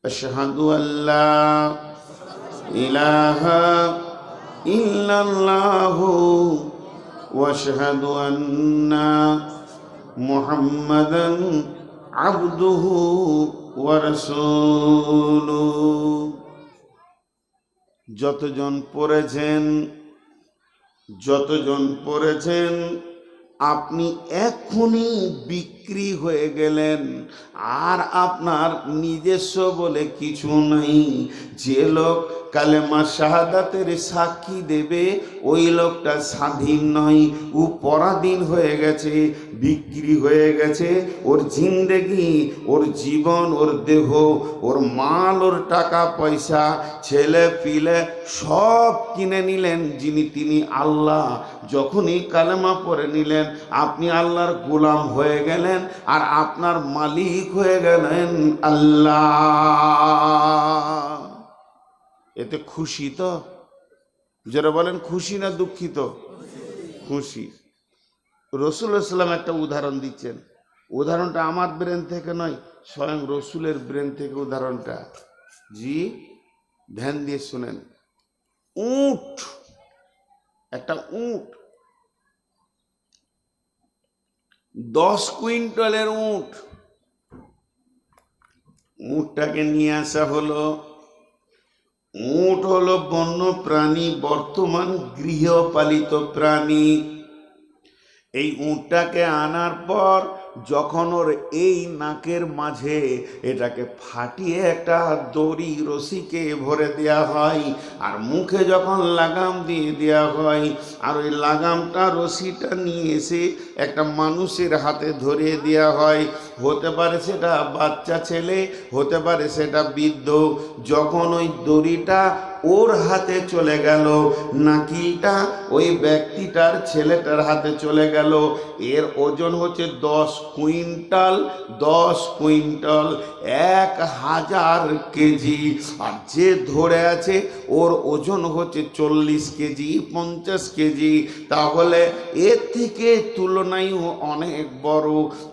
আশহাদু আল্লা ইলাহা ইল্লাল্লাহু ওয়া আশহাদু আন্না মুহাম্মাদান আবদুহু ওয়া রাসূলুহু। যতজন পড়েছেন আপনি এক্ষুনি বিক্রি হয়ে গেলেন, আর আপনার নিজস্ব বলে কিছু নাই। যে লোক কালেমা শাহাদাতের সাক্ষী দেবে ওই লোকটা স্বাধীন নয়, ও পরাধীন হয়ে গেছে, বিক্রি হয়ে গেছে। ওর জিন্দেগি, ওর জীবন, ওর দেহ, ওর মাল, ওর টাকা পয়সা, ছেলে পিলে সব কিনে নিলেন তিনি আল্লাহ। যখনই কালেমা পড়ে নিলেন আপনি আল্লাহর গোলাম হয়ে গেলেন, আর আপনার মালিক হয়ে গেলেন আল্লাহ। এতে খুশি তো? যারা বলেন খুশি না দুঃখিত? খুশি। রাসূলুল্লাহ সাল্লাল্লাহু আলাইহি ওয়াসাল্লাম একটা উদাহরণ দিচ্ছেন। উদাহরণটা আমার ব্রেন থেকে নয়, স্বয়ং রসুলের ব্রেন থেকে উদাহরণটা। জি, ধ্যান দিয়ে শুনেন। উট, একটা উট, 10 কুইন্টালের উট। উটটাকে নিয়ে আসা হলো। উট হলো বন্য প্রাণী, বর্তমান গৃহপালিত প্রাণী। এই উটটাকে আনার পর যখন ওর এই নাকের মাঝে এটাকে ফাটিয়ে একটা দড়ি রশিকে ভরে দেওয়া হয়, আর মুখে যখন লাগাম দিয়ে দেওয়া হয়, আর ওই লাগামটা রশিটা নিয়ে এসে একটা মানুষের হাতে ধরিয়ে দেওয়া হয়। হতে পারে সেটা বাচ্চা ছেলে, হতে পারে সেটা বৃদ্ধ। যখন ওই দড়িটা ওর হাতে চলে গেল, নাকিলটা ওই ব্যক্তিটার ছেলেটার হাতে চলে গেল, এর ওজন হচ্ছে 10 কুইন্টাল। 10 quintal 1000 KG. আর যে ধরে আছে ওর ওজন হচ্ছে 40 কেজি, 50 কেজি। তাহলে এর থেকে তুলনায় অনেক বড়।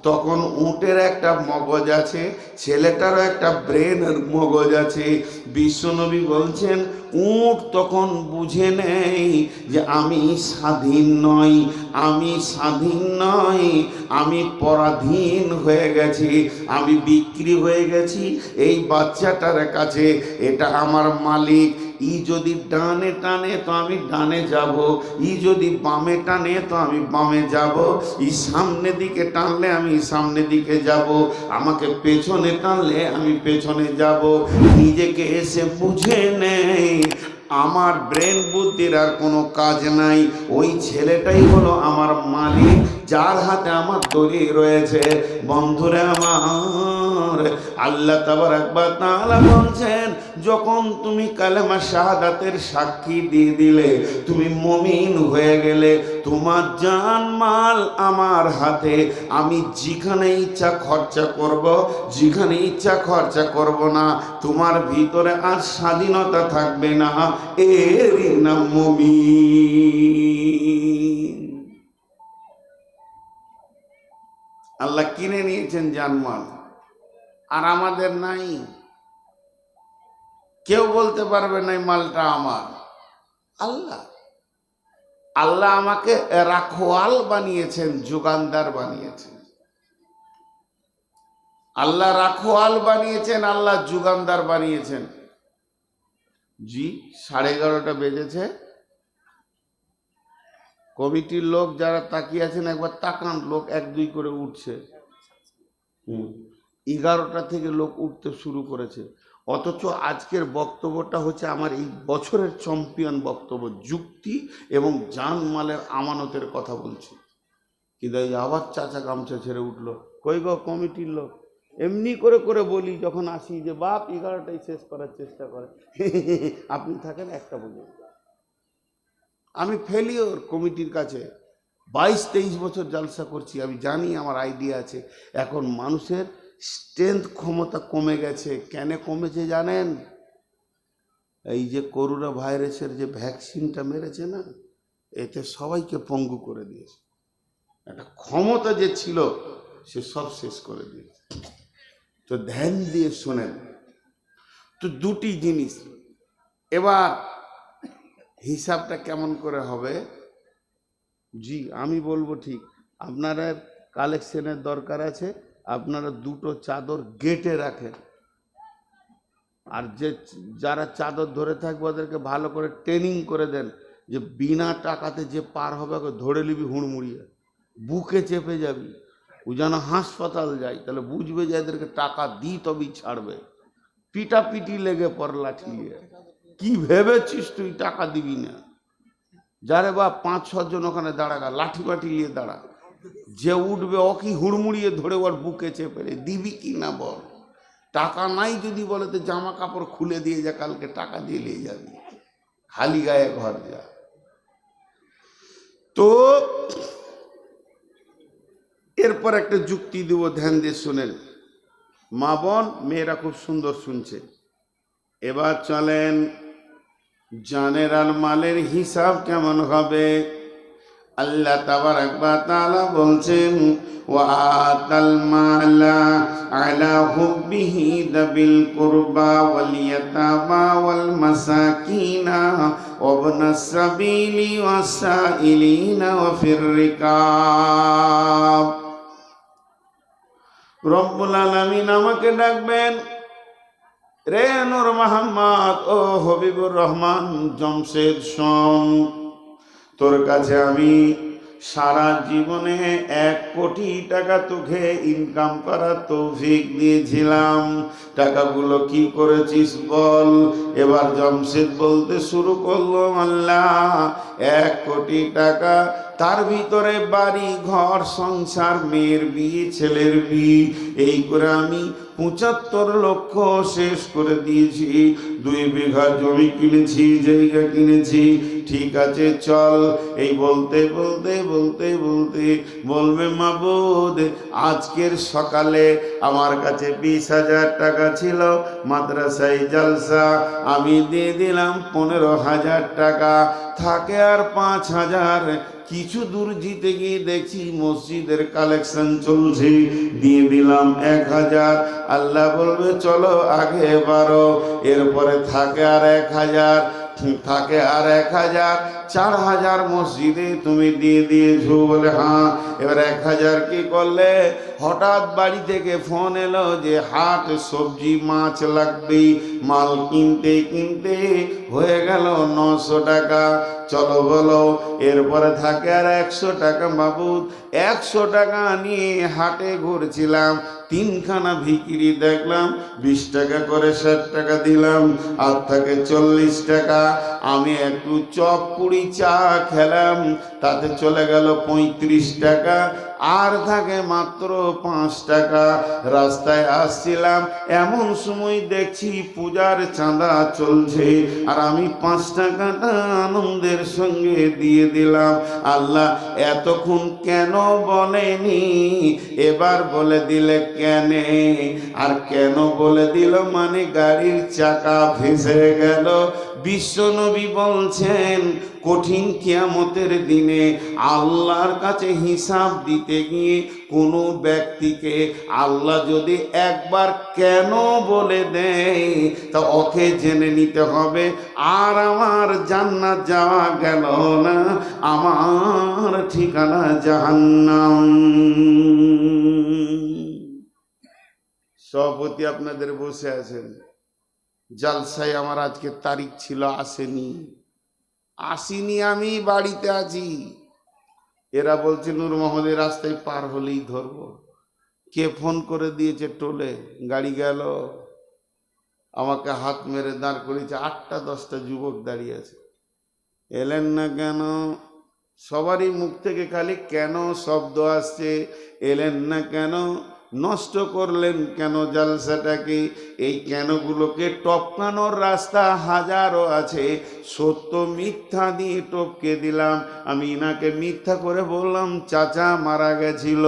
তখন উটের একটা মগজ আছে, ছেলেটারও একটা ব্রেনের মগজ আছে। বিশ্বনবী বলছেন উট তখন বুঝে নেই যে আমি স্বাধীন নই, আমি স্বাধীন নই, আমি পরাধীন হয়ে গেছি, আমি বিক্রি হয়ে গেছি এই বাচ্চাটার কাছে। এটা আমার মালিক। ই যদি ডানে টানে তো আমি ডানে যাব, ই যদি বামে টানে তো আমি বামে যাব, ই সামনে দিকে টানলে আমি সামনে দিকে যাব, আমাকে পেছনে টানলে আমি পেছনে যাব। নিজেকে এসে বুঝে নেই, আমার ব্রেন বুদ্ধির আর কোনো কাজ নাই। ওই ছেলেটাই হলো আমার মালিক, যার হাতে আমার দড়ি রয়েছে। বন্ধুরা আমার, আল্লাহ তাবারক ওয়া তাআলা বলছেন যখন তুমি কালেমা শাহাদাতের সাক্ষী দিয়ে দিলে, তুমি মুমিন হয়ে গেলে, তোমার জান মাল আমার হাতে। আমি যেখানে ইচ্ছা খরচা করব, যেখানে ইচ্ছা খরচা করব না। তোমার ভিতরে আর স্বাধীনতা থাকবে না। এরই নাম মুমিন। আল্লাহ কিনে নিয়েছেন জানমাল, আর আমাদের নাই। কেউ বলতে পারবে না মালটা আমার। আল্লাহ আল্লাহ আমাকে রাখোয়াল বানিয়েছেন, যোগানদার বানিয়েছেন। আল্লাহ রাখোয়াল বানিয়েছেন, আল্লাহ যোগানদার বানিয়েছেন। জি, 11:30 বেজেছে। কমিটির লোক যারা তাকিয়ে আছেন একবার তাকান, লোক 1-2 করে উঠছে। 11টা থেকে লোক উঠতে শুরু করেছে। অথচ আজকের বক্তব্যটা হচ্ছে আমার এই বছরের চ্যাম্পিয়ন বক্তব্য, যুক্তি এবং জানমালের আমানতের কথা বলছি। কিন্তু এই আবার চাচা গামছা ছেড়ে উঠলো। কই গো কমিটির লোক? এমনি করে করে বলি যখন আসি যে বাপ 11টাই শেষ করার চেষ্টা করে, আপনি থাকেন 1টা পর্যন্ত। আমি ফেলিওর কমিটির কাছে। 22-23 বছর জালসা করছি, আমি জানি, আমার আইডিয়া আছে। এখন মানুষের স্ট্রেংথ, ক্ষমতা কমে গেছে। কেন কমেছে জানেন? এই যে করোনা ভাইরাসের যে ভ্যাকসিনটা মেরেছে না, এতে সবাইকে পঙ্গু করে দিয়েছে। একটা ক্ষমতা যে ছিল সে সব শেষ করে দিয়েছে। তো ধ্যান দিয়ে শোনেন, তো দুটি জিনিস। এবার হিসাবটা কেমন করে হবে? জি আমি বলবো ঠিক, আপনারা কালেকশনের দরকার আছে, আপনারা দুটো চাদর গেটে রাখেন, আর যারা চাদর ধরে থাকবে ওদেরকে ভালো করে ট্রেনিং করে দেন যে বিনা টাকাতে যে পার হবে ওকে ধরে নিবি, হুড়মুড়িয়ে বুকে চেপে যাবি, ও যেন হাসপাতাল যায়, তাহলে বুঝবে যে এদেরকে টাকা দিই তবেই ছাড়বে। পিটাপিটি লেগে পড় লাঠি নিয়ে, কি ভেবেছিস তুই টাকা দিবি না? যারে বা 5-6 জন ওখানে দাঁড়াগা, লাঠি বাটি নিয়ে দাঁড়া, যে উঠবে ও কি হুড়মুড়িয়ে ধরে ওর বুকে চেপে রে, দিবি কি না বল? টাকা নাই যদি বলে তো জামা কাপড় খুলে দিয়ে যা, কালকে টাকা দিয়ে নিয়ে যাবি, খালি গায়ে ঘর যা। তো এরপর একটা যুক্তি দেব, ধ্যান দিয়ে শুনেন মা বোন, মেয়েরা খুব সুন্দর শুনছে। এবার চলেন জানের আর মালের হিসাব কেমন হবে। আল্লাহ তাবারাক ওয়া তাআলা বলছেন, ওয়া আতাল মালা আলা হুব্বিহি দাবিল কুরবা ওয়াল ইয়াতামা ওয়াল মাসাকিনা ওয়া ইবনাস সাবিলি ওয়াস সাইলিনা ওয়া ফির রিকাব। রব্বুল আলামিন আমাকে ডাকবেন, রে নূর মোহাম্মদ ও হবিবুর রহমান জমশেদ শোন, তোর কাছে আমি সারা জীবনে 1 কোটি টাকা তোকে ইনকাম করার তৌফিক দিয়েছিলাম, টাকাগুলো কি করেছিস বল। এবার জমশেদ বলতে শুরু করলো, আল্লাহ 1 কোটি টাকা, তার ভিতরে বাড়ি ঘর সংসার, মেয়ের বিয়ে ছেলের বিয়ে, এই করে আমি 75 লক্ষ শেষ করে দিয়েছি। 2 বিঘা জমি কিনেছি, জায়গা কিনেছি, ঠিক আছে চল। এই বলতে বলতে বলতে বলতে বলবে, মাবুদ আজকের সকালে আমার কাছে 20,000 টাকা ছিল, মাদ্রাসায় জলসা আমি দিয়ে দিলাম 15,000 টাকা, থাকে আর 5,000। কিছু দূর যেতে গিয়ে দেখছি মসজিদের কালেকশন চলছে, দিয়ে দিলাম 1,000। আল্লাহ বলবে চলো আগে বাড়ো, এরপরে থাকে আর 1,000, থাকে আর 1,000, 4,000 মসজিদে তুমি দিয়ে দিয়েছো বলে হ্যাঁ। এবার 1,000 কি করলে? হঠাৎ বাড়ি থেকে ফোন এলো যে হাট সবজি মাছ লাগবে, মাল কিনতে কিনতে হয়ে গেল 900 টাকা, চলো বলো। এরপরে থাকে আর 100 টাকা। মাবুদ 100 টাকা নিয়ে হাটে ঘুরছিলাম, 3খানা ভিকিরি দেখলাম, 20 টাকা করে 60 টাকা দিলাম, আর থাকে 40 টাকা। আমি একটু চপ পুরি চা খেলাম, তাতে চলে গেল 35 টাকা, আর থাকে মাত্র 5 টাকা। রাস্তায় আসছিলাম, এমন সময় দেখছি পূজার চাঁদা চলছে, আর আমি 5 টাকাটা আনন্দের সঙ্গে দিয়ে দিলাম। আল্লাহ এতক্ষণ কেন বলেনি, এবার বলে দিলে কেন? আর কেন বলে দিল মানে গাড়ির চাকা ভেসে গেল। বিশ্বনবী বলছেন, কঠিন কিয়ামতের দিনে আল্লাহর কাছে হিসাব দিতে গিয়ে কোনো ব্যক্তিকে আল্লাহ যদি একবার কেন বলে দেয়, তা ওকে জেনে নিতে হবে আর আমার জান্নাত যাওয়া গেল না, আমার ঠিকানা জাহান্নাম। সভাপতি আপনাদের বসে আছেন, জালসায় আমার আজকে তারিখ ছিল, আসিনি, আমি বাড়িতে আছি। এরা বলছে নূর মোহাম্মদের রাস্তায় পার হলেই ধরবো। কে ফোন করে দিয়েছে টোলে, গাড়ি গেল, আমাকে হাত মেরে দাঁড় করেছে। 8টা-10টা যুবক দাঁড়িয়ে আছে, এলেন না কেন? সবারই মুখ থেকে খালি কেন শব্দ আসছে, এলেন না কেন, নষ্ট করলেন কেন জালসাটাকে? এই কেনগুলোকে টপকানোর রাস্তা হাজারো আছে, সত্য মিথ্যা দিয়ে টপকে দিলাম। আমি ইনাকে মিথ্যা করে বললাম চাচা মারা গেছিল,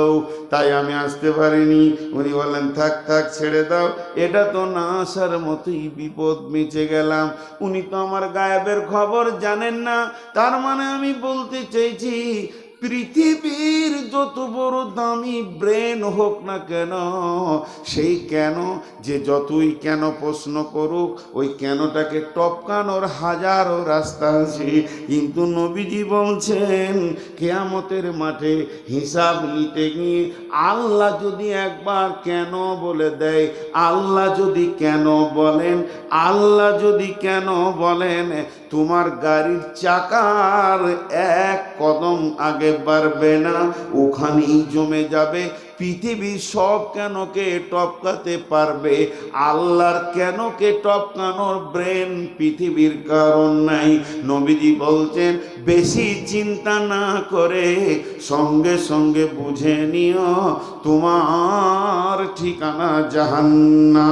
তাই আমি আসতে পারিনি। উনি বললেন থাক থাক ছেড়ে দাও, এটা তো না আসার মতোই বিপদ, বেঁচে গেলাম। উনি তো আমার গায়েবের খবর জানেন না, তার মানে আমি বলতে চাইছি পৃথিবীর যত বড় দামি ব্রেন হোক না কেন, সেই কেন যে যতই কেন প্রশ্ন করুক, ওই কেনটাকে টপকানোর হাজারো রাস্তা আছে। কিন্তু নবীজি বলছেন কিয়ামতের মাঠে হিসাব নিতে গিয়ে আল্লাহ যদি একবার কেন বলে দেয়, আল্লাহ যদি কেন বলেন, আল্লাহ যদি কেন বলেন, তোমার গাড়ির চাকার এক কদম আগে বাড়বে না, ওখানেই জমে যাবে। পৃথিবীর সব কেনকে টপকাতে পারবে, আল্লাহর কেনকে টপকানোর ব্রেন পৃথিবীর কারণ নাই। নবীজি বলছেন বেশি চিন্তা না করে সঙ্গে সঙ্গে বুঝে নিও তোমার ঠিকানা জাহান্নাম।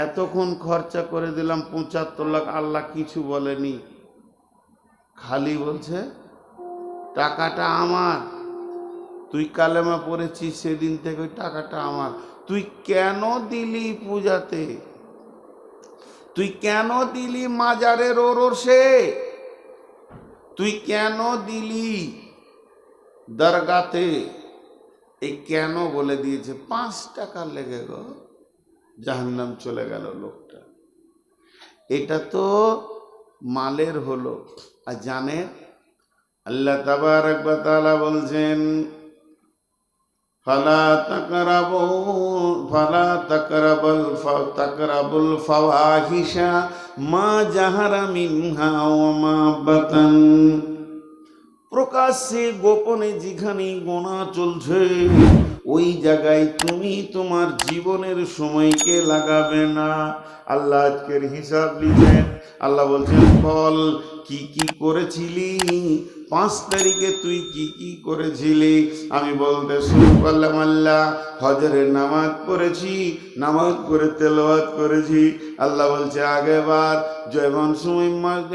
এতক্ষণ খরচা করে দিলাম ৭৫ লাখ, আল্লাহ কিছু বলেনি, খালি বলছে টাকাটা আমার, তুই কালেমা পড়েছিস সেদিন থেকে ওই টাকাটা আমার। তুই কেন দিলি পূজাতে, তুই কেন দিলি মাজারের ওরসে, তুই কেন দিলি দরগাতে, এই কেন বলে দিয়েছে। ৫ টাকা লেগে গো জাহান্নাম চলে গেল লোকটা। এটা তো মালের হলো। আর জানে আল্লাহ তাবারক ওয়া তাআলা বলছেন ফালা তাকরাবুল ফাওয়াহিশা মা জাহারা মিনহা ওয়া মা বাতান। প্রকাশ্যে গোপনে যেখানে গোনা চলছে ওই জায়গায় তুমি তোমার জীবনের সময়কে লাগাবে না। আল্লাহ আজকের হিসাব নিলেন। আল্লাহ বলছেন বল কি কি করেছিলি, ৫ তারিখে তুই কি কি করেছিলি। আমি বলতে শুরু করলাম আল্লাহ হজরের নামাজ পড়েছি, নামাজ পড়ে তেলাওয়াত করেছি। আল্লাহ বলছে আগেবার যেমন সময়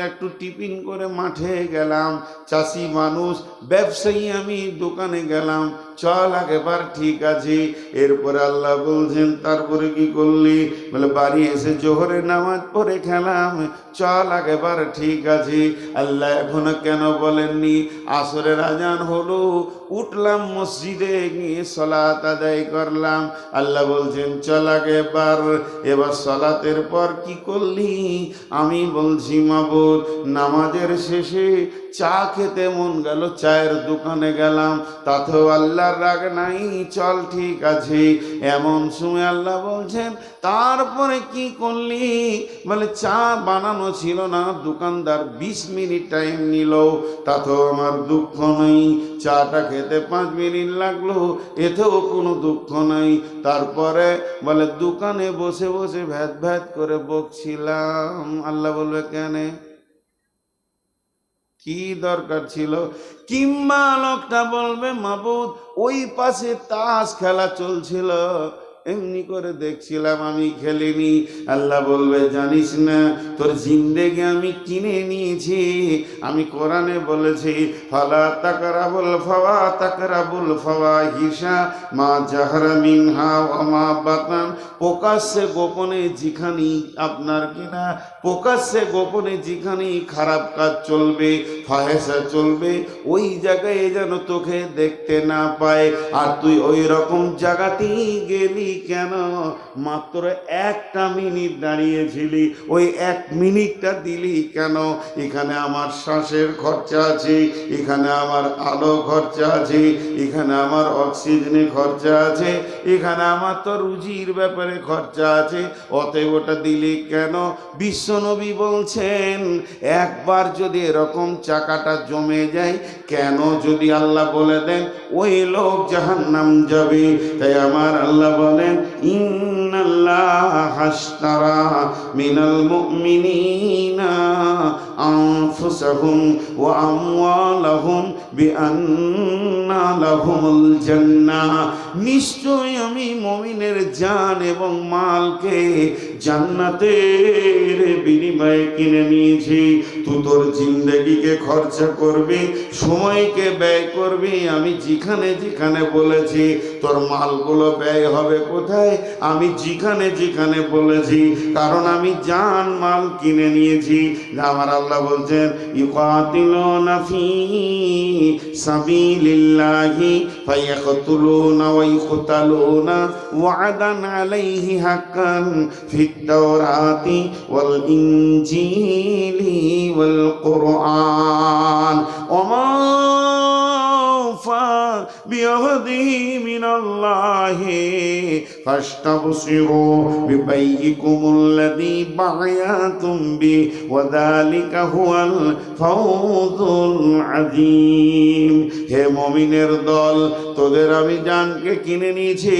একটু টিফিন করে মাঠে গেলাম, চাষি মানুষ ব্যবসায়ী আমি দোকানে গেলাম, চল আগেবার ঠিক আছে। এরপরে আল্লাহ বলছেন তারপরে কি করলি, বলে বাড়ি এসে জোহরের নামাজ পড়ে খেলাম, চল আগেবার ঠিক আছে। আল্লাহ এখনো কেন বলেননি। আসরের আজান হলো, উঠলাম মসজিদে গিয়ে সালাত আদায় করলাম। আল্লাহ বলছেন চল আগেবার। এবার সালাতের পর কি করলি, আমি বলছি মাবুদ নামাজের শেষে চা খেতে মন গেল, চায়ের দোকানে গেলাম, তাতেও আল্লাহর রাগ নাই, চল ঠিক আছে। এমন সময় আল্লাহ বলছেন তারপরে কি করলি, বলে চা বানানো ছিল না, দোকানদার ২০ মিনিট টাইম নিল, তাতেও আমার দুঃখ নেই। চাটা খেতে ৫ মিনিট লাগলো, এতেও কোনো দুঃখ নাই। তারপরে বলে দোকানে বসে বসে ভ্যাত ভ্যাত করে বকছিলাম। আল্লাহ বলবে কেন, কি দরকার ছিল? কিংবা লোকটা বলবে মাবুদ ওই পাশে তাস খেলা চলছিল, এমনি করে দেখছিলাম, আমি খেলিনি। আল্লাহ বলবে জানিস না তোর জিন্দেগি আমি কিনে নিয়েছি। আমি কোরআনে বলেছি ফালা তাকরাবুল ফাওয়াহিশা মা জাহারা মিনহা ওয়া মা বাতান। প্রকাশ্যে গোপনে যেখানেই আপনার কিনা প্রকাশ্যে গোপনে যেখানেই খারাপ কাজ চলবে, ফাহেসা চলবে, ওই জায়গায় যেন তোকে দেখতে না পায়। আর তুই ওই রকম জায়গাতেই গেলি কেন? মাত্র ১টা মিনিট দাঁড়িয়েছিলি, ওই ১ মিনিটটা দিলি কেন? এখানে আমার শ্বাসের খরচা আছে, এখানে আমার আলো খরচা আছে, এখানে আমার অক্সিজেনের খরচা আছে, এখানে আমার তো রুজির ব্যাপারে খরচা আছে, অতএব ওটা দিলি কেন? বিশ্বনবী বলছেন একবার যদি এরকম চাকাটা জমে যায়, কেন যদি আল্লাহ বলে দেন ওই লোক জাহান্নাম যাবে। তাই আমার আল্লাহ বলেন ইন্নাল্লাহা আশতারা মিনাল মুমিনিনা আনফুসাহুম ওয়া আমওয়ালাহুম বিআন্না লাহুমুল জান্নাহ, নিশ্চয় আমি মুমিনের জান এবং মালকে জান্নাতের বিনিময়ে কিনে নিয়েছি। তুই তোর জিন্দেগিকে খরচা করবি, সময়কে ব্যয় করবি আমি যেখানে যেখানে বলেছি। তোর মালগুলো ব্যয় হবে কোথায়? আমি যেখানে যেখানে বলেছি, কারণ আমি জান মাল কিনে নিয়েছি। আমার আল্লাহ বলছেন ইউকাতিলুনা ফি সাবিলিল্লাহি ফায়াকতুলুনা ওয়া ইউকতালুনা ওয়া'দান আলাইহি হাক্কান ফিত তাওরাতি ওয়াল ইনজিলি ওয়াল কুরআন ওমা বিআহদিহি মিনাল্লাহি ফাস্তাবশিরু বিবাইইকুমুল্লাযী বা'য়াতুম বি ওয়া যালিকা হুয়াল ফাওজুল আযীম। হে মুমিনের দল, তোদের আমি জানকে কিনে নিয়েছি,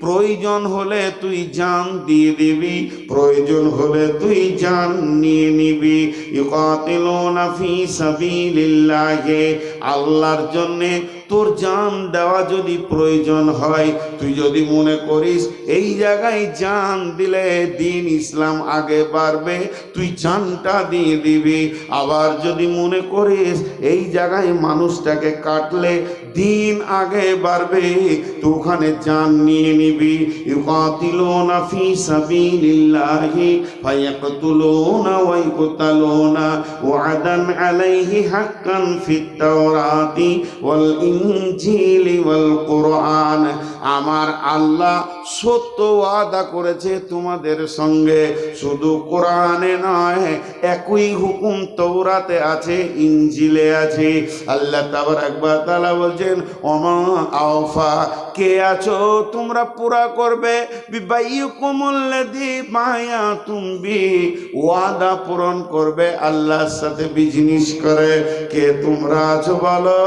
প্রয়োজন হলে তুই জান দিয়ে দিবি, প্রয়োজন হলে তুই জান নিয়ে নিবি। ইউকাতিলুনা ফি সাবিলিল্লাহি, আল্লাহর জন্যে তোর জান দেওয়া যদি প্রয়োজন হয়, তুই যদি মনে করিস এই জায়গায় জান দিলে দিন ইসলাম আগে বাড়বে, তুই জানটা দিয়ে দিবি। আবার যদি মনে করিস এই জায়গায় মানুষটাকে কাটলে দিন আগে বাড়বে, তো ওখানে জান নিয়ে নিবি। ইউকাতিলুনা ফি সাবিলিল্লাহি ফায়াকতুলুনা ওয়া ইউকতালুনা ওয়া'দান আলাইহি হাক্কান ফিত তাওরাতি ওয়াল ইনজিলি ওয়াল কুরআন। আমার আল্লাহ সত্য ওয়াদা করেছে তোমাদের সঙ্গে, শুধু কোরআনে নয়, একই হুকুম তৌরাতে আছে, ইনজিলে আছে। আল্লাহ তাবারাক ওয়া তাআলা বলছেন ওমা আওফা, কে আছো তোমরা পুরা করবে, বিবাইকুমুল্লাযী বা'য়াতুম বি, ওয়াদা পূরণ করবে আল্লাহর সাথে বিজনেস করে। কে তোমরা আছো বলো?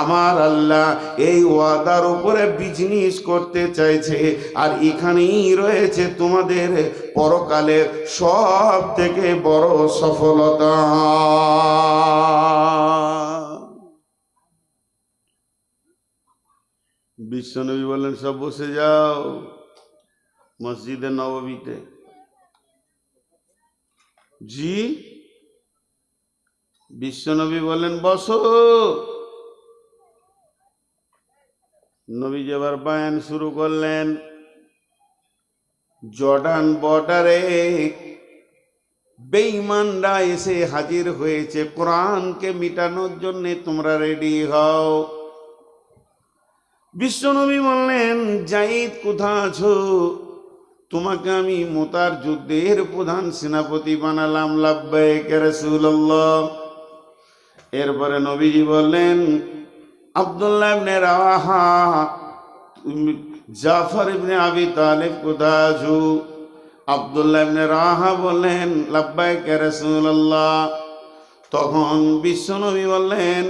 আমার আল্লাহ এই ওয়াদার উপরে বিজনেস করতে চাইছে। আর এখানেই রয়েছে তোমাদের পরকালের সব থেকে বড় সফলতা। বিশ্বনবী বলেন সব বসে যাও মসজিদে নববীতে। জি, বিশ্বনবী বলেন বসো। নবী এবার বয়ান শুরু করলেন। জর্ডান বর্ডারে বেঈমানরা এসে হাজির হয়েছে, কোরআনকে মিটানোর জন্য তোমরা রেডি হও। বিশ্বনবী বললেন যায়েদ কোথা আছো? তোমাকে আমি মুতার যুদ্ধের প্রধান সেনাপতি বানালাম। লাব্বাইক ইয়া রাসূলুল্লাহ। এরপরে নবীজি বললেন আব্দুল্লাহ ইবনে রাওয়াহা, জাফর ইবনে আবি তালিব কোথা আছো? আব্দুল্লাহ ইবনে রাওয়াহা বললেন লাব্বাইক ইয়া রাসূলুল্লাহ। তখন বিশ্বনবী বললেন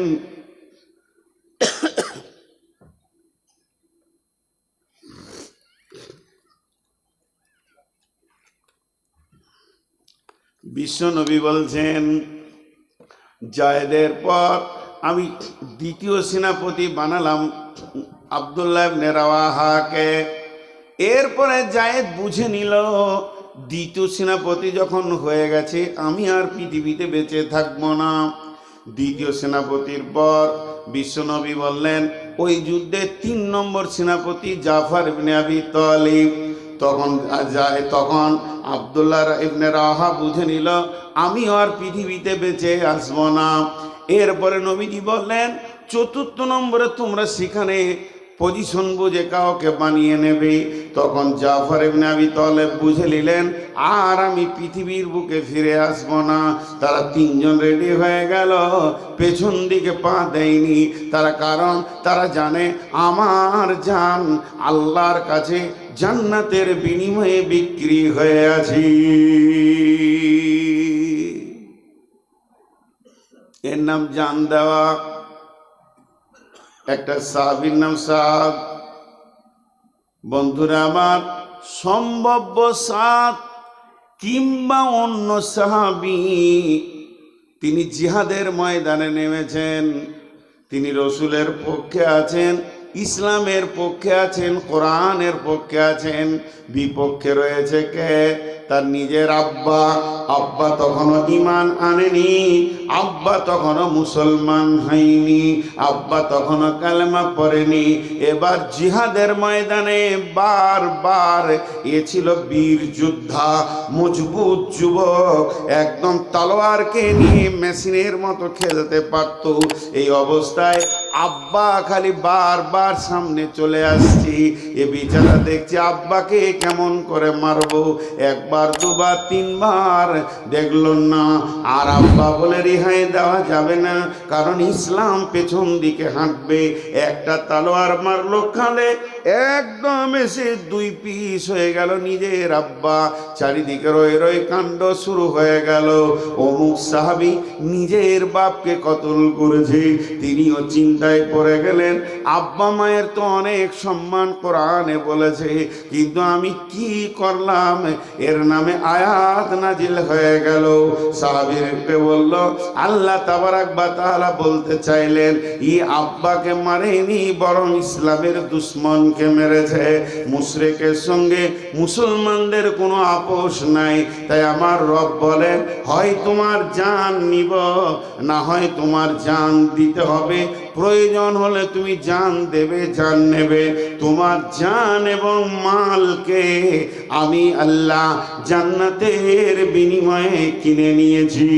বিশ্বনবী বলছেন জায়েদের পর আমি দ্বিতীয় সেনাপতি বানালাম আব্দুল্লাহ ইবনে রাওয়াহাকে। এরপরে জায়েদ বুঝে নিল দ্বিতীয় সেনাপতি যখন হয়ে গেছে আমি আর পৃথিবীতে বেঁচে থাকবো না। দ্বিতীয় সেনাপতির পর বিশ্বনবী বললেন ওই যুদ্ধে 3 নম্বর সেনাপতি জাফর ইবনে আবি তালিব। তখন আব্দুল্লাহ ইবনে রাওয়াহা বুঝে নিল আমি আর পৃথিবীতে বেঁচে আসবো না। এরপরে নবীজি বললেন 4র্থ নম্বরে তোমরা সেখানে পজিশন বুঝে কাউকে বানিয়ে নেবে। তখন জাফর ইবনে আবি তালিব বুঝে নিলেন আর আমি পৃথিবীর বুকে ফিরে আসবো না। তারা 3 জন রেডি হয়ে গেল, পেছন দিকে পা দেয়নি। কারণ তারা জানে আমার জান আল্লাহর কাছে জান্নাতের বিনিময়ে বিক্রি হয়ে আছে। এর নাম জান দেওয়া। একটা সাহাবীর নাম সাদ। বন্ধুরা আমার, সম্ভাব্য সাদ কিংবা অন্য সাহাবী তিনি জিহাদের ময়দানে নেমেছেন, তিনি রসুলের পক্ষে আছেন, ইসলামের পক্ষে আছেন, কোরআনের পক্ষে আছেন। বিপক্ষে রয়েছে কে? তার নিজের আব্বা। আব্বা তখনও ঈমান আনেনি, আব্বা তখনও মুসলমান হয়নি, আব্বা তখনও কালেমা পড়েনি। এবার জিহাদের ময়দানে বারবার এ ছিল বীর যোদ্ধা, মজবুত যুবক, একদম তলোয়ারকে নিয়ে মেশিনের মতো খেলতে পারত। এই অবস্থায় আব্বা খালি বারবার সামনে চলে আসছি, এ বিচারা দেখছি আব্বাকে কেমন করে মারবো। একবার দুবার তিনবার দেখল না, আর আব্বা বলে রেহাই দেওয়া যাবে না, কারণ ইসলাম পেছন দিকে হাঁটবে। একটা তালোয়ার মারলো খালে, একদম এসে দুই পিস হয়ে গেল নিজের আব্বা। চারিদিকে রয়ে রয়ে কাণ্ড শুরু হয়ে গেল। অমুক সাহাবী নিজের বাপকে কতল করেছে, তিনিও চিন্তায় পড়ে গেলেন। আব্বা মায়ের তো অনেক সম্মান কোরআনে বলেছে, কিন্তু আমি কি করলাম? এর নামে আয়াত নাজিল হয়ে গেল। সাহাবীকে বলল, আল্লাহ তাবারাক ওয়া তাআলা বলতে চাইলেন, ই আব্বাকে মারেনি, বরং ইসলামের দুশ্মনকে মেরেছে। মুশরিকের সঙ্গে মুসলমানদের কোনো আপোষ নাই। তাই আমার রব বলেন, হয় তোমার জান নিব, না হয় তোমার জান দিতে হবে। প্রয়োজন হলে তুমি জান দেবে, জান নেবে। তোমার জান এবং মালকে আমি আল্লাহ জান্নাতের বিনিময়ে কিনে নিয়েছি।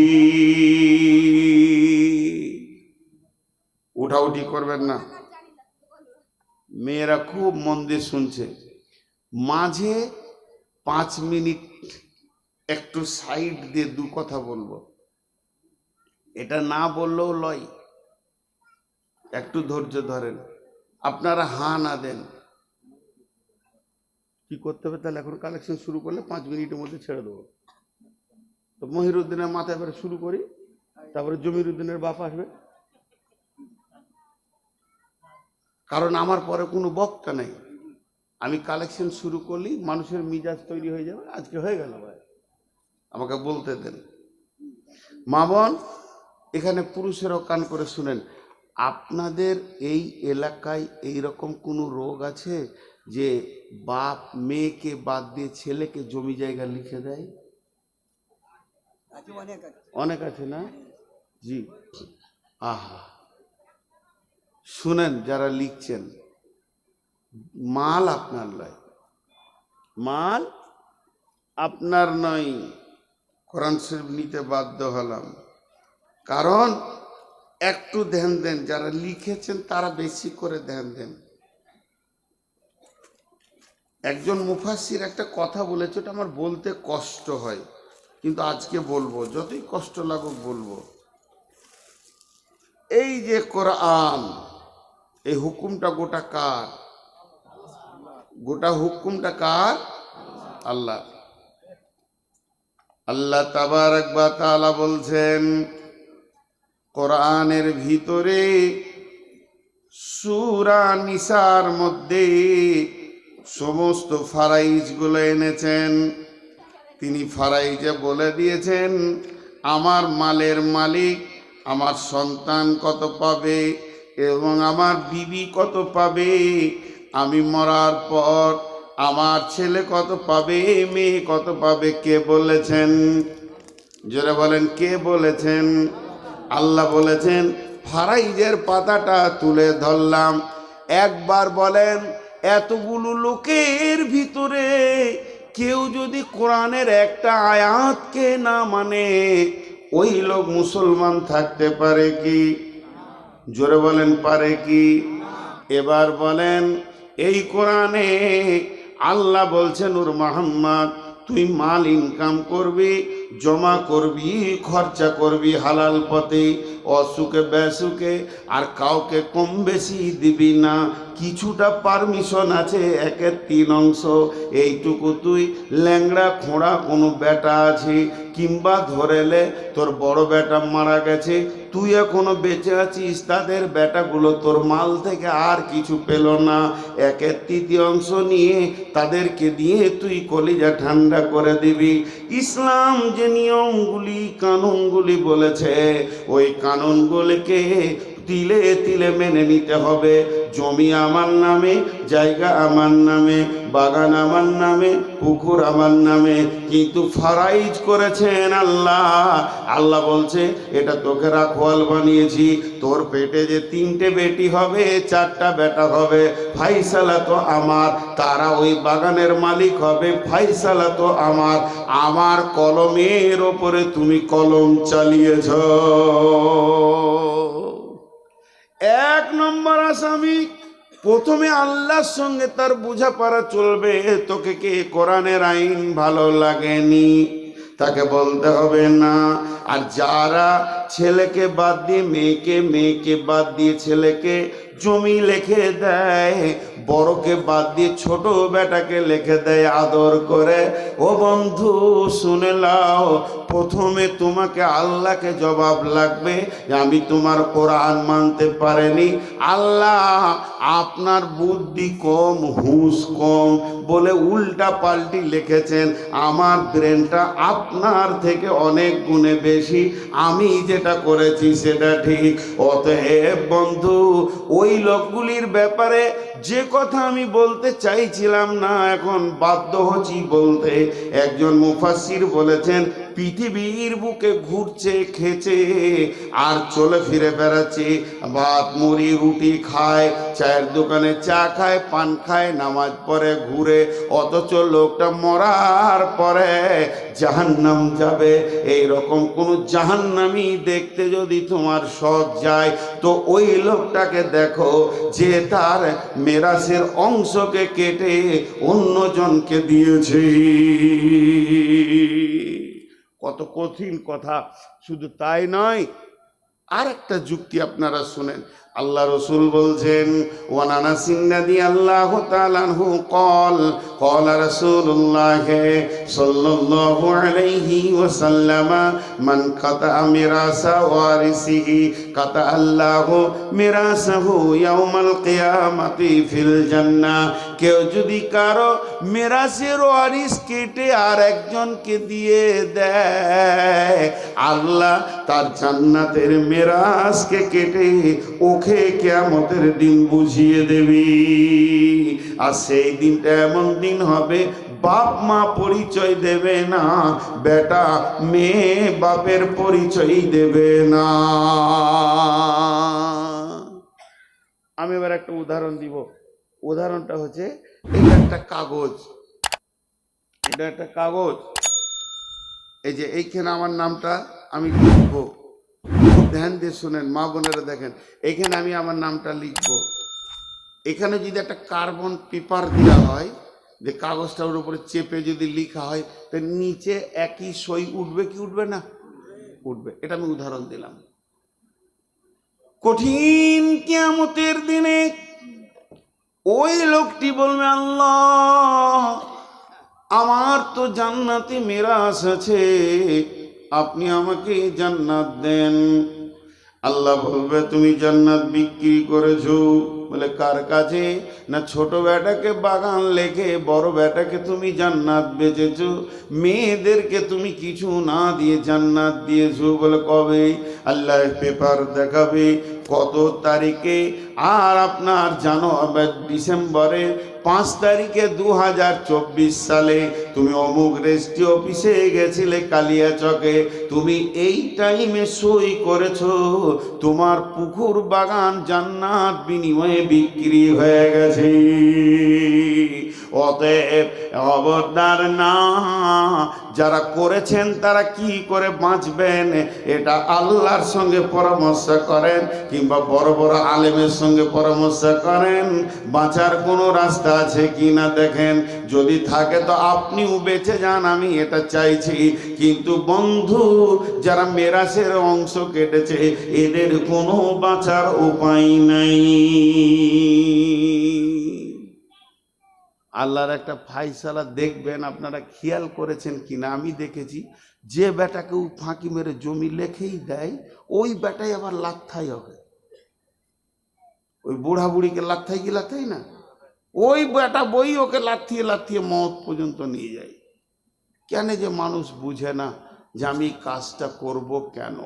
উঠাউঠি করবেন না। মেয়েরা খুব মন দিয়ে শুনছে। মাঝে 5 মিনিট একটু সাইড দিয়ে দু কথা বলবো, এটা না বললেও লয়। একটু ধৈর্য ধরেন, আপনারা হা না দেন। কি করতে হবে তাহলে? এখন কালেকশন শুরু করলে 5 মিনিটের মধ্যে ছেড়ে দেবো। তো মহিরুদ্দিনের মাথায় এবারে শুরু করি, তারপরে জমিরুদ্দিনের বাপ আসবে, কারণ আমার পরে কোনো বক্তা নেই। আমি কালেকশন শুরু করলেই মানুষের মিজাজ তৈরি হয়ে যাবে। আজকে হয়ে গেল ভাই, আমাকে বলতে দেন। মা বোন, এখানে পুরুষেরও কান করে শুনেন। আপনাদের এই এলাকায় এই রকম কোনো রোগ আছে যে বাপ মেয়েকে বাদ দিয়ে ছেলেকে জমি জায়গা লিখে দেয়? অনেক আছে না? জি। আহা, শুনেন, যারা লিখছেন, মাল আপনার নয়, মাল আপনার নয়। কোরআন শরীফ নিতে বাধ্য হলাম, কারণ একটু ধ্যান দেন। যারা লিখেছেন তারা বেশি করে ধ্যান দেন। একজন মুফাসসির একটা কথা বলেছে, ওটা আমার বলতে কষ্ট হয়, কিন্তু আজকে বলবো, যতই কষ্ট লাগুক বলবো। এই যে কোরআন, এই হুকুমটা গোটা কার? গোটা হুকুমটা কার? আল্লাহ। আল্লাহ তাবারাক ওয়া তাআলা বলছেন কোরআনের ভিতরে, সূরা নিসার মধ্যে সমস্ত ফারাইজগুলো এনেছেন। তিনি ফারাইজে বলে দিয়েছেন, আমার মালের মালিক, আমার সন্তান কত পাবে এবং আমার বিবি কত পাবে, আমি মরার পর আমার ছেলে কত পাবে, মেয়ে কত পাবে। কে বলেছেন? যারা বলেন কে বলেছেন? আল্লাহ বলেছেন। ফারাইজের পাতাটা তুলে ধরলাম। একবার বলেন, এতগুলো লোকের ভিতরে কেউ যদি কোরআনের একটা আয়াতকে না মানে, ওই লোক মুসলমান থাকতে পারে কি? জোরে বলেন, পারে কি? এবার বলেন, এই কোরআনে আল্লাহ বলছেন, নূর মোহাম্মদ, তুই মাল ইনকাম করবি, জমা করবি, খরচা করবি হালাল পথে, অসুখে বেসুখে, আর কাউকে কম বেশি দিবি না। কিছুটা পারমিশন আছে, 1/3 এইটুকু তুই ল্যাংড়া খোঁড়া কোনো বেটা আছে, কিংবা ধরেলে তোর বড় বেটা মারা গেছে, তুই এখনো বেঁচে আছিস, তাদের বেটাগুলো তোর মাল থেকে আর কিছু পেল না, 1/3 নিয়ে তাদেরকে দিয়ে তুই কলিজা ঠান্ডা করে দিবি। ইসলাম যে নিয়মগুলি কানুনগুলি বলেছে, ওই কানুনগুলিকে তিলে তিলে মেনে নিতে হবে। জমি আমার নামে, জায়গা আমার নামে, বাগান আমার নামে, পুকুর আমার নামে, কিন্তু ফারাইজ করেছেন আল্লাহ। আল্লাহ বলছে এটা তোকে রাখওয়াল বানিয়েছি, তোর পেটে যে 3টে বেটি হবে, 4টা বেটা হবে, ফাইসালা তো আমার, তারা ওই বাগানের মালিক হবে, ফাইসালা তো আমার। আমার কলমের ওপরে তুমি কলম চালিয়েছ। 1 নম্বর আসামি, প্রথমে আল্লাহর সঙ্গে তার বোঝাপড়া চলবে। তোকে কে কোরআনের আইন ভালো লাগেনি, তাকে বলতে হবে না। আর যারা ছেলেকে বাদ দিয়ে মেয়েকে, মেয়েকে বাদ দিয়ে ছেলেকে জমি লিখে দেয়, বড়কে বাদ দিয়ে ছোট বেটাকে লিখে দেয় আদর করে, ও বন্ধু শুনে লাও, প্রথমে তোমাকে আল্লাহকে জবাব লাগবে যে আমি তোমার কোরআন মানতে পারিনি। আল্লাহ আপনার বুদ্ধি কম, হুঁশ কম বলে উল্টা পাল্টি লিখেছেন, আমার ব্রেনটা আপনার থেকে অনেক গুণে বেশি, আমি যেটা করেছি সেটা ঠিক। অতএব বন্ধু, ওই লোকগুলির ব্যাপারে যে কথা আমি বলতে চাইছিলাম না, এখন বাধ্য হচ্ছি বলতে। একজন মুফাসসির বলেছেন, পৃথিবীর বুকে ঘুরছে, খেছে আর চলে ফিরে বেড়াচ্ছে, ভাত মুড়ি রুটি খায়, চায়ের দোকানে চা খায়, পান খায়, নামাজ পড়ে, ঘুরে, অথচ লোকটা মরার পরে জাহান্নাম যাবে। এই রকম কোনো জাহান্নামী দেখতে যদি তোমার শখ যায়, তো ওই লোকটাকে দেখো যে তার মেরাসের অংশকে কেটে অন্যজনকে দিয়েছে। কত কঠিন কথা। শুধু তাই নয়, আর একটা যুক্তি আপনারা শুনেন। আল্লাহ রসুল বলছেন, ওয়ান আনাস রাদিয়াল্লাহু তাআলা আনহু قال قال رسول الله صلى الله عليه وسلم من قطع ميراث وارثه قطع الله ميراثه يوم القيامة في الجنة। কেউ যদি কারো মেরাসের ওয়ারিস কেটে আর একজনকে দিয়ে দেয়, আল্লাহ তার জান্নাতের মেরাসকে কেটে ওকে কিয়ামতের দিন বুঝিয়ে দেবে। আর সেই দিনটা এমন দিন হবে, বাপ মা পরিচয় দেবে না, বেটা মেয়ে বাপের পরিচয় দেবে না। আমি এবার একটা উদাহরণ দিব। উদাহরণটা হচ্ছে, এটা একটা কাগজ, এটা একটা কাগজ, এই যে এইখানে আমার নামটা আমি লিখবো, খুব ধ্যান দিয়ে শুনেন মা বোনেরা, দেখেন এখানে আমি আমার নামটা লিখবো। এখানে যদি একটা কার্বন পেপার দেওয়া হয়, যে কাগজটার উপরে চেপে যদি লেখা হয়, তো নিচে একই সই উঠবে কি উঠবে না? উঠবে। এটা আমি উদাহরণ দিলাম। কঠিন কিয়ামতের দিনে ওই লোকটি বলবে, আল্লাহ আমার তো জান্নাতে মেরাস আছে, আপনি আমাকে জান্নাত দেন। আল্লাহ বলবে, তুমি জান্নাত বিক্রি করেছো? বলে কার কাছে? না ছোট বেটাকে বাগান লেখে বড় বেটাকে তুমি জান্নাত বেচেছো, মেয়েদেরকে তুমি কিছু না দিয়ে জান্নাত দিয়েছো। বলে কবে? আল্লাহ পেপার দেখাবে কত তারিখে, আর আপনার জানো ডিসেম্বরে 5 তারিখে 2024 সালে তুমি অমুক রেজিস্ট্রি অফিসে গেছিলে কালিয়াচকে, তুমি এই টাইমে সই করেছো, তোমার পুকুর বাগান জান্নাত বিনিময়ে বিক্রি হয়ে গেছে। অতএব খবরদার না, যারা করেছেন তারা কি করে বাঁচবেন এটা আল্লাহর সঙ্গে পরামর্শ করেন, কিংবা বড় বড় আলেমের সঙ্গে পরামর্শ করেন। বাঁচার কোনো রাস্তা আছে কি না দেখেন, যদি থাকে তো আপনিও বেঁচে যান, আমি এটা চাইছি। কিন্তু বন্ধু, যারা মেরাসের অংশ কেটেছে এদের কোনো বাঁচার উপায় নাই। আল্লাহর একটা ফায়সালা দেখবেন, আপনারা খেয়াল করেছেন কিনা আমি দেখেছি, যে বেটাকে ফাঁকি মেরে জমি লেখেই দেয় ওই বেটাই আবার লাথাই হবে। ওই বুড়া বুড়িকে লাথাই কি লাথাই না, ওই বেটা বই ওকে লাথিয়ে লাথিয়ে মত পর্যন্ত নিয়ে যায়। কেন যে মানুষ বুঝে না যে আমি কাজটা করব কেন।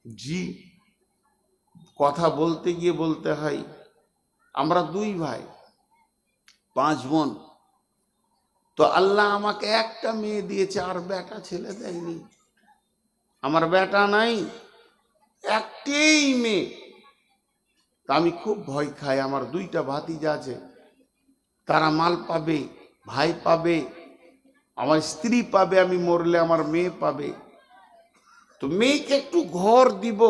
জি, কথা বলতে গিয়ে বলতে হয়, আমরা 2 ভাই 5 বোন, তো আল্লাহ আমাকে একটা মেয়ে দিয়েছে, আর বেটা ছেলে দেয়নি। আমার বেটা নাই, একটাই মেয়ে। তা আমি খুব ভয় খাই। আমার 2টা ভাতিজা আছে, তারা মাল পাবে, ভাই পাবে, আমার স্ত্রী পাবে, আমি মরলে আমার মেয়ে পাবে। তো মেয়েকে একটু ঘর দিব,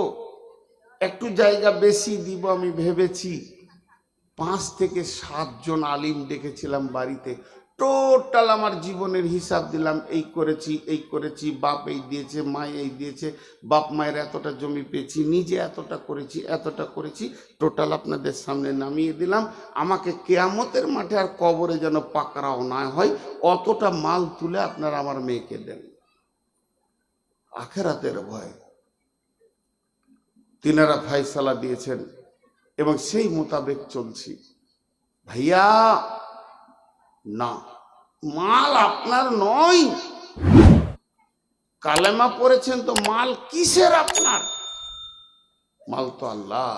একটু জায়গা বেশি দিব। আমি ভেবেছি 5 থেকে 7 জন আলিম ডেকেছিলাম বাড়িতে, টোটাল আমার জীবনের হিসাব দিলাম, এই করেছি এই করেছি, বাপ এই দিয়েছে, মা এই দিয়েছে, বাপ মায়ের এতটা জমি পেয়েছি, নিজে এতটা করেছি এতটা করেছি, টোটাল আপনাদের সামনে নামিয়ে দিলাম। আমাকে কিয়ামতের মাঠে আর কবরে যেন পাকড়াও না হয়, অতটা মাল তুলে আপনারা আমার মেয়েকে দেন। আখেরাতের ভয় তিনারা ফায়সালা দিয়েছেন এবং সেই মোতাবেক চলছি। ভাইয়া না, মাল আপনার নয়। কালেমা পড়েছেন তো মাল কিসের আপনার? মাল তো আল্লাহ।